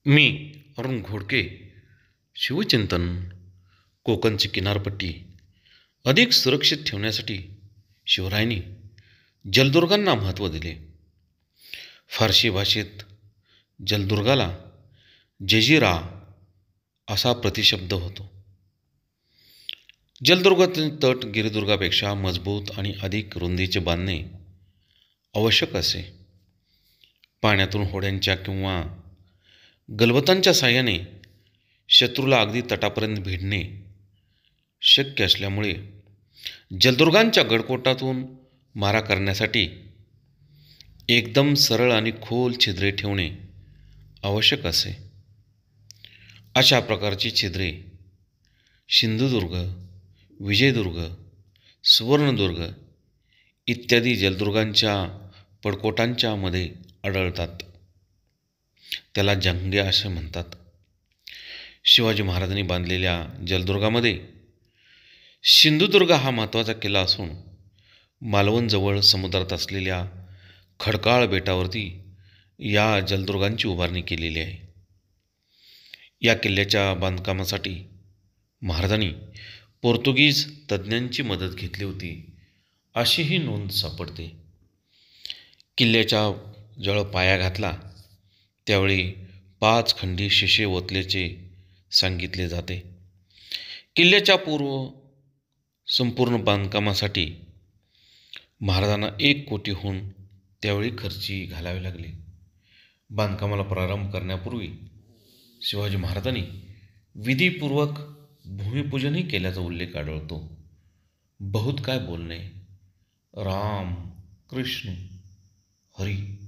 मी अरुण घोडके. शिवचिंतन. कोकणची किनारपट्टी अधिक सुरक्षित ठेवण्यासाठी शिवरायांनी जलदुर्गांना महत्त्व दिले. फारसी भाषेत जलदुर्गाला जजिरा असा प्रतिशब्द होतो. जलदुर्गातील तट गिरिदुर्गापेक्षा मजबूत आणि अधिक रुंदीचे बांधणे आवश्यक असे. पाण्यातून होड्यांच्या किंवा गलबतांच्या साहाय्याने शत्रूला अगदी तटापर्यंत भिडणे शक्य असल्यामुळे जलदुर्गांच्या गडकोटातून मारा करण्यासाठी एकदम सरळ आणि खोल छिद्रे ठेवणे आवश्यक असे. अशा प्रकारची छिद्रे सिंधुदुर्ग, विजयदुर्ग, सुवर्णदुर्ग इत्यादी जलदुर्गांच्या पडकोटांच्या मध्ये आढळतात. त्याला जंग्या असे म्हणतात. शिवाजी महाराजांनी बांधलेल्या जलदुर्गामध्ये सिंधुदुर्ग हा महत्त्वाचा किल्ला असून मालवणजवळ समुद्रात असलेल्या खडकाळ बेटावरती या जलदुर्गांची उभारणी केलेली आहे. या किल्ल्याच्या बांधकामासाठी महाराजांनी पोर्तुगीज तज्ज्ञांची मदत घेतली होती अशीही नोंद सापडते. किल्ल्याच्या जवळ पाया घातला त्यावेळी 5 खंडी शिसे ओतल्याचे सांगितले जाते. किल्ल्याच्या संपूर्ण बांधकामासाठी महाराजांना 1 कोटीहून त्यावेळी खर्ची घालावे लागले. बांधकामाला प्रारंभ करण्यापूर्वी शिवाजी महाराजांनी विधीपूर्वक भूमिपूजनही केल्याचा उल्लेख आढळतो. बहुत काय बोलणे. राम कृष्ण हरी.